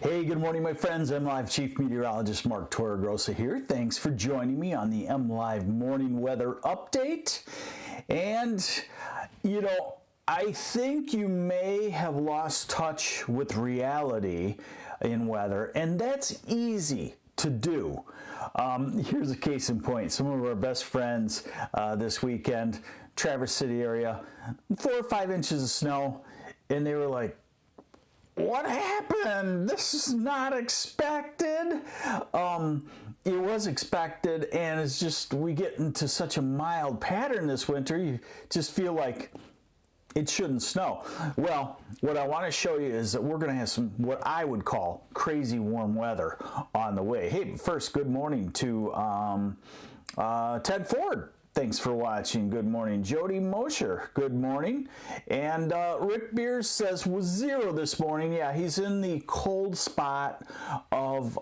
Hey, good morning, my friends. MLive Chief Meteorologist Mark Torregrossa here. Thanks for joining me on the MLive Morning Weather Update. And, I think you may have lost touch with reality in weather, and that's easy to do. Here's a case in point. Some of our best friends this weekend, Traverse City area, 4 or 5 inches of snow, and they were like, what happened? This is not expected. It was expected, and it's just we get into such a mild pattern this winter, you just feel like it shouldn't snow. Well, what I want to show you is that we're going to have some what I would call crazy warm weather on the way. Hey, first, good morning to Ted Ford. Thanks for watching. Good morning. Jody Mosher, good morning. And Rick Beers says was 0 this morning. Yeah, he's in the cold spot of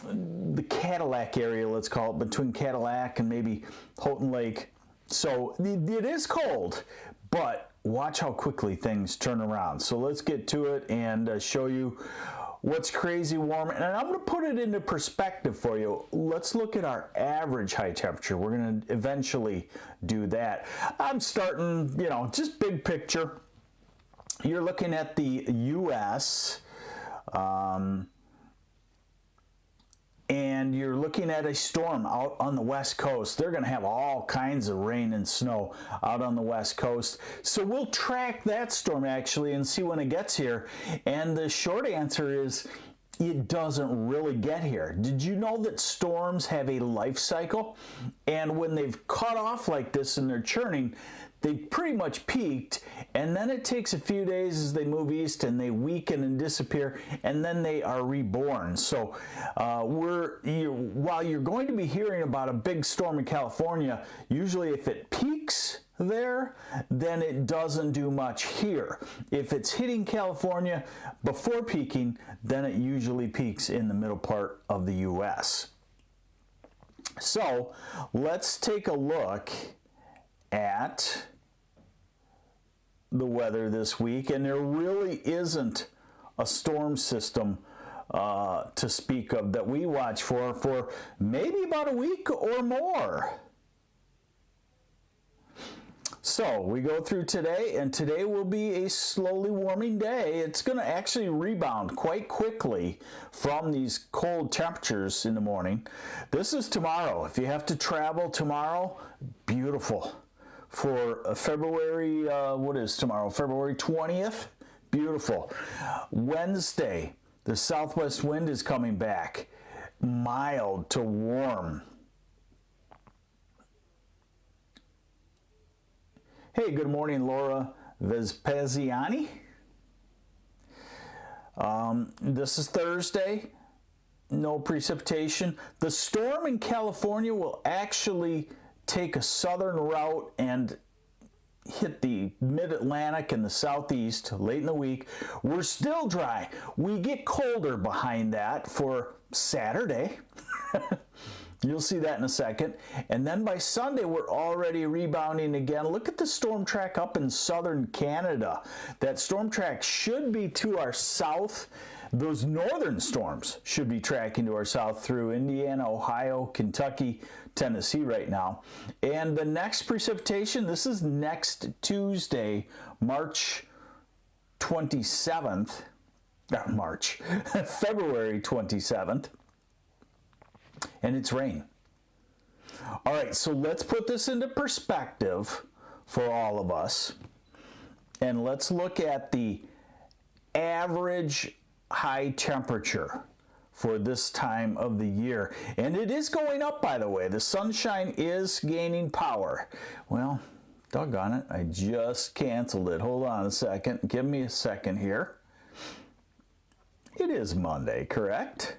the Cadillac area, let's call it, between Cadillac and maybe Houghton Lake. So it is cold, but watch how quickly things turn around. So let's get to it and show you what's crazy warm, and I'm going to put it into perspective for you. Let's look at our average high temperature. We're going to eventually do that. I'm starting, just big picture. You're looking at the U.S., and you're looking at a storm out on the West Coast. They're going to have all kinds of rain and snow out on the West Coast. So we'll track that storm actually and see when it gets here. And the short answer is it doesn't really get here. Did you know that storms have a life cycle? And when they've cut off like this and they're churning, they've pretty much peaked, and then it takes a few days as they move east and they weaken and disappear, and then they are reborn. So while you're going to be hearing about a big storm in California, usually if it peaks there, then it doesn't do much here. If it's hitting California before peaking, then it usually peaks in the middle part of the U.S. So let's take a look at the weather this week, and there really isn't a storm system to speak of that we watch for maybe about a week or more. So we go through today, and today will be a slowly warming day. It's going to actually rebound quite quickly from these cold temperatures in the morning. This is tomorrow. If you have to travel tomorrow, beautiful. For February, what is tomorrow? February 20th? Beautiful. Wednesday, the southwest wind is coming back. Mild to warm. Hey, good morning, Laura Vespasiani. This is Thursday. No precipitation. The storm in California will actually take a southern route and hit the mid-Atlantic and the southeast late in the week. We're still dry. We get colder behind that for Saturday. You'll see that in a second. And then by Sunday, we're already rebounding again. Look at the storm track up in southern Canada. That storm track should be to our south. Those northern storms should be tracking to our south through Indiana, Ohio, Kentucky, Tennessee right now. And the next precipitation, this is next Tuesday, March 27th, February 27th, and it's rain. All right, so let's put this into perspective for all of us, and let's look at the average high temperature for this time of the year. And it is going up, by the way. The sunshine is gaining power. Well, doggone it, I just canceled it. Hold on a second. Give me a second here. It is Monday, correct?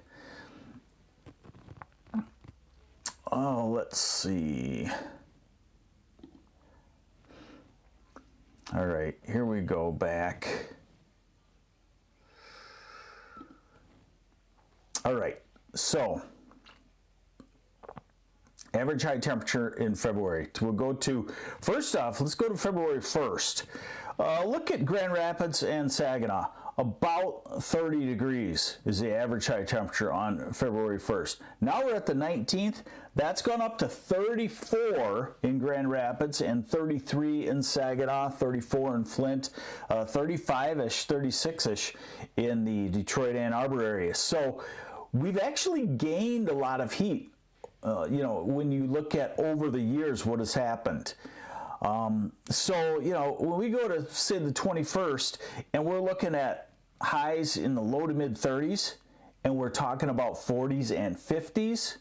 Oh, let's see. All right, here we go back. All right, so average high temperature in February. We'll go to, first off, let's go to February 1st. Look at Grand Rapids and Saginaw. about 30 degrees is the average high temperature on February 1st. Now we're at the 19th. That's gone up to 34 in Grand Rapids and 33 in Saginaw, 34 in Flint, 35-ish, 36-ish in the Detroit, Ann Arbor area. So we've actually gained a lot of heat. When you look at over the years what has happened. When we go to, say, the 21st, and we're looking at highs in the low to mid 30s, and we're talking about 40s and 50s,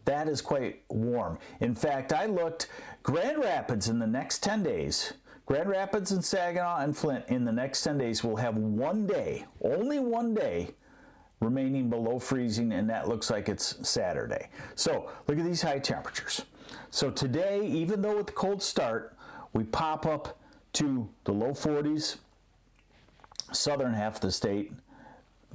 that is quite warm. In fact, I looked, Grand Rapids in the next 10 days, Grand Rapids and Saginaw and Flint in the next 10 days will have one day, only one day, remaining below freezing, and that looks like it's Saturday. So look at these high temperatures. So today, even though with the cold start, we pop up to the low 40s, southern half of the state,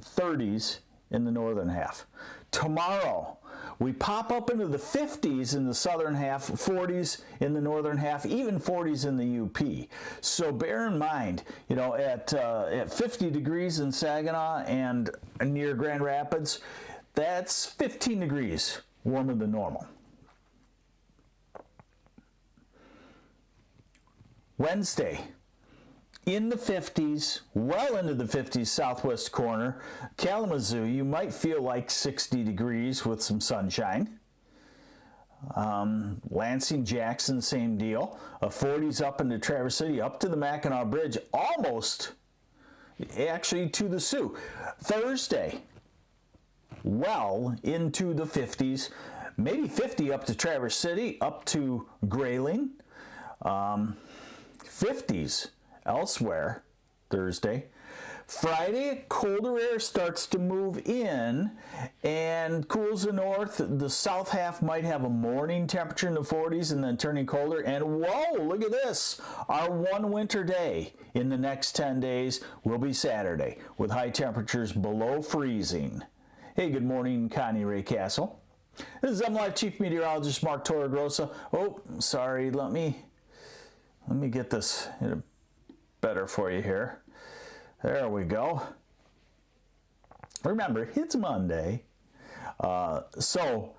30s in the northern half. Tomorrow, we pop up into the 50s in the southern half, 40s in the northern half, even 40s in the UP. So bear in mind, at 50 degrees in Saginaw and near Grand Rapids, that's 15 degrees warmer than normal. Wednesday, in the 50s, well into the 50s, southwest corner. Kalamazoo, you might feel like 60 degrees with some sunshine. Lansing, Jackson, same deal. 40s up into Traverse City, up to the Mackinac Bridge, almost, actually, to the Sioux. Thursday, well into the 50s, maybe 50 up to Traverse City, up to Grayling. 50s elsewhere Thursday. Friday, colder air starts to move in and cools the north. The south half might have a morning temperature in the 40s and then turning colder. And whoa, look at this. Our one winter day in the next 10 days will be Saturday with high temperatures below freezing. Hey, good morning, Connie Ray Castle. This is MLive Chief Meteorologist Mark Torregrossa. Oh, sorry, let me get this better for you here. There we go. Remember, it's Monday. So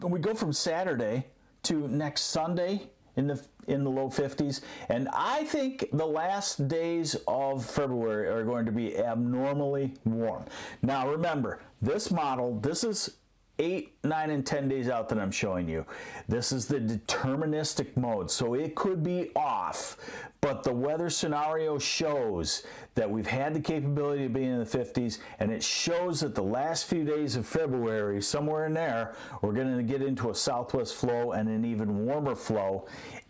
we go from Saturday to next Sunday in the low 50s, and I think the last days of February are going to be abnormally warm. Now remember, this model, this is 8, 9, and 10 days out that I'm showing you. This is the deterministic mode, so it could be off, but the weather scenario shows that we've had the capability of being in the 50s, and it shows that the last few days of February, somewhere in there, we're going to get into a southwest flow and an even warmer flow.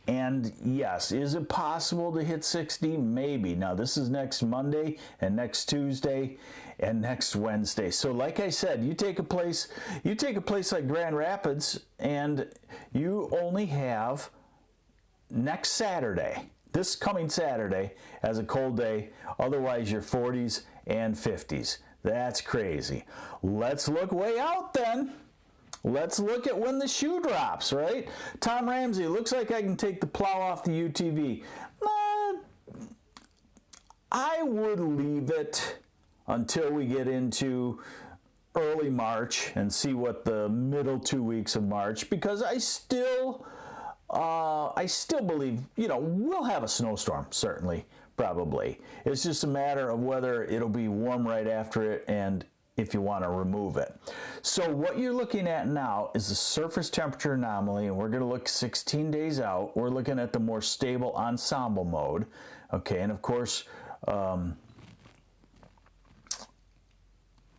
And yes, is it possible to hit 60? Maybe. Now this is next Monday and next Tuesday and next Wednesday. So like I said, you take a place like Grand Rapids and you only have next Saturday, this coming Saturday, as a cold day. Otherwise your 40s and 50s. That's crazy. Let's look way out then. Let's look at when the shoe drops, right? Tom Ramsey, looks like I can take the plow off the UTV. I would leave it until we get into early March and see what the middle 2 weeks of March, because I still believe, we'll have a snowstorm, certainly, probably. It's just a matter of whether it'll be warm right after it and if you want to remove it. So what you're looking at now is the surface temperature anomaly, and we're going to look 16 days out. We're looking at the more stable ensemble mode. Okay, and of course,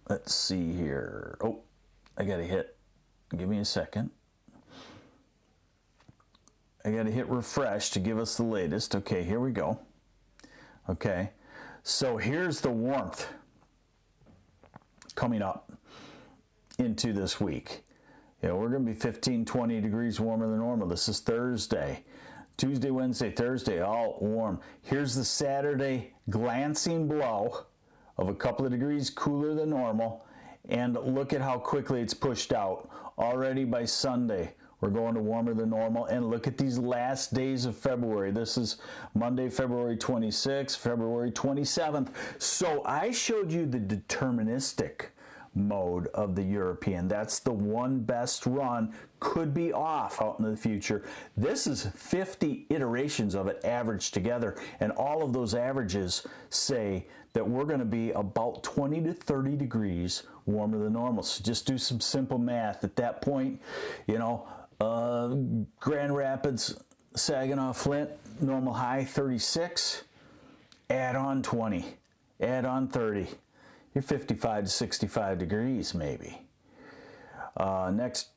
let's see here. Oh, I got to hit, give me a second. I got to hit refresh to give us the latest. Okay, here we go. Okay, so here's the warmth coming up into this week. We're going to be 15, 20 degrees warmer than normal. This is Thursday. Tuesday, Wednesday, Thursday, all warm. Here's the Saturday glancing blow of a couple of degrees cooler than normal. And look at how quickly it's pushed out. Already by Sunday, We're going to warmer than normal. And look at these last days of February. This is Monday, February 26th, February 27th. So I showed you the deterministic mode of the European. That's the one best run, could be off out in the future. This is 50 iterations of it averaged together, and all of those averages say that we're going to be about 20 to 30 degrees warmer than normal. So just do some simple math. At that point, you know, Grand Rapids, Saginaw, Flint, normal high 36, add on 20, add on 30. You're 55 to 65 degrees maybe. Next,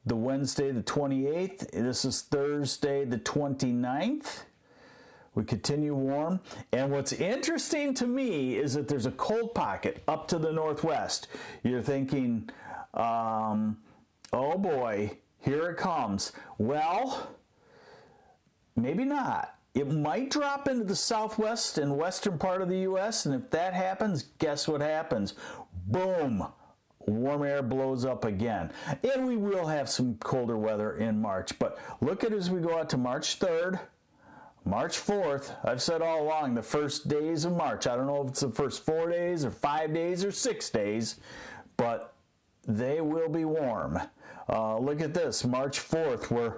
the Wednesday, the 28th. This is Thursday, the 29th. We continue warm. And what's interesting to me is that there's a cold pocket up to the northwest. You're thinking, oh boy, here it comes. Well, maybe not. It might drop into the southwest and western part of the U.S., and if that happens, guess what happens? Boom! Warm air blows up again. And we will have some colder weather in March. But look at as we go out to March 3rd, March 4th. I've said all along the first days of March. I don't know if it's the first 4 days or 5 days or 6 days, but they will be warm. Look at this. March 4th, we're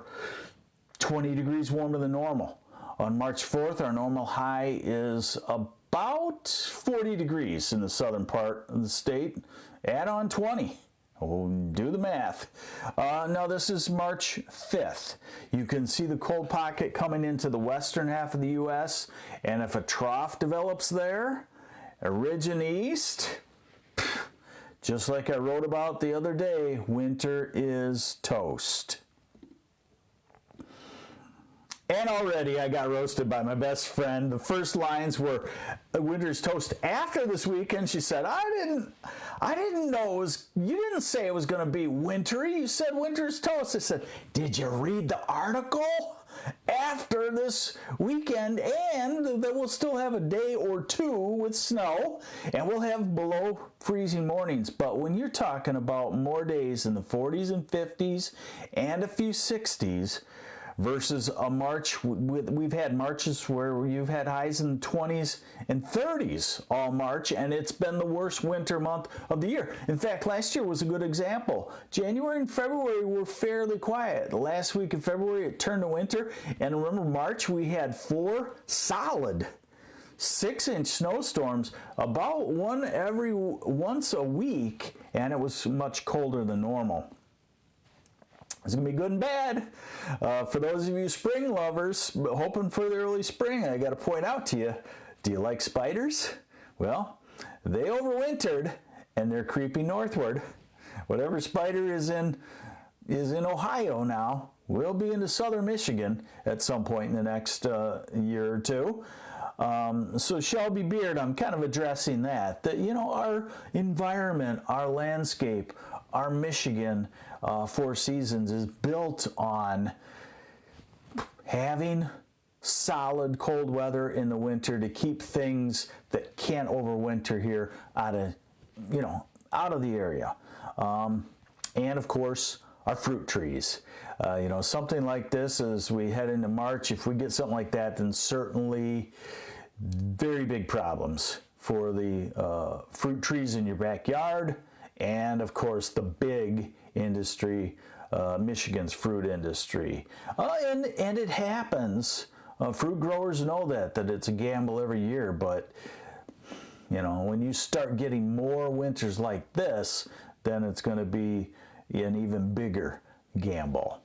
20 degrees warmer than normal. On March 4th, our normal high is about 40 degrees in the southern part of the state. Add on 20. Oh, do the math. Now this is March 5th. You can see the cold pocket coming into the western half of the U.S. And if a trough develops there, a ridge in the east, just like I wrote about the other day, winter is toast. And already I got roasted by my best friend. The first lines were winter's toast after this weekend. She said, I didn't know it was, you didn't say it was going to be wintry. You said winter's toast. I said, did you read the article? After this weekend, and that we'll still have a day or two with snow, and we'll have below freezing mornings. But when you're talking about more days in the 40s and 50s and a few 60s, versus a March we've had Marches where you've had highs in the 20s and 30s all March, and it's been the worst winter month of the year. In fact, last year was a good example. January and February were fairly quiet. The last week of February it turned to winter, and remember March we had 4 solid 6-inch snowstorms, about one every once a week, and it was much colder than normal. It's going to be good and bad. For those of you spring lovers, hoping for the early spring, I got to point out to you, do you like spiders? Well, they overwintered, and they're creeping northward. Whatever spider is in Ohio now will be into southern Michigan at some point in the next year or two. So Shelby Beard, I'm kind of addressing that you know, our environment, our landscape, our Michigan Four Seasons is built on having solid cold weather in the winter to keep things that can't overwinter here out of the area. And of course, our fruit trees. You know, something like this as we head into March, if we get something like that, then certainly very big problems for the fruit trees in your backyard, and of course the big industry, Michigan's fruit industry. And it happens. Fruit growers know that it's a gamble every year, but you know, when you start getting more winters like this, then it's going to be an even bigger gamble.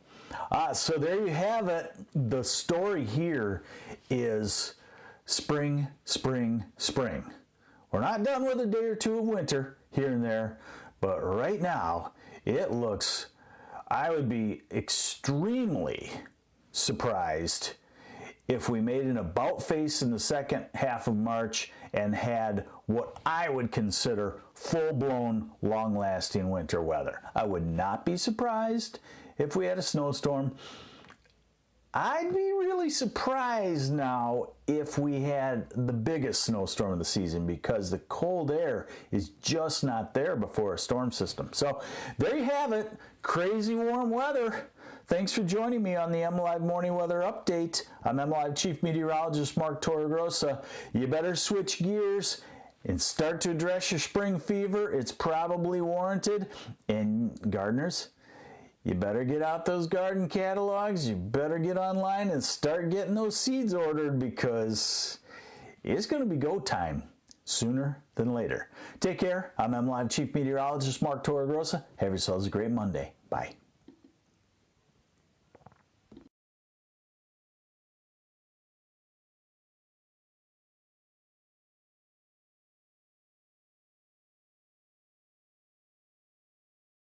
So there you have it. The story here is spring, spring, spring. We're not done with a day or two of winter here and there, but right now it looks, I would be extremely surprised if we made an about face in the second half of March and had what I would consider full-blown, long-lasting winter weather. I would not be surprised if we had a snowstorm. I'd be really surprised now if we had the biggest snowstorm of the season, because the cold air is just not there before a storm system. So there you have it, crazy warm weather. Thanks for joining me on the MLive Morning Weather Update. I'm MLive Chief Meteorologist Mark Torregrossa. You better switch gears and start to address your spring fever. It's probably warranted. And gardeners, you better get out those garden catalogs. You better get online and start getting those seeds ordered, because it's going to be go time sooner than later. Take care. I'm MLive Chief Meteorologist Mark Torregrossa. Have yourselves a great Monday. Bye.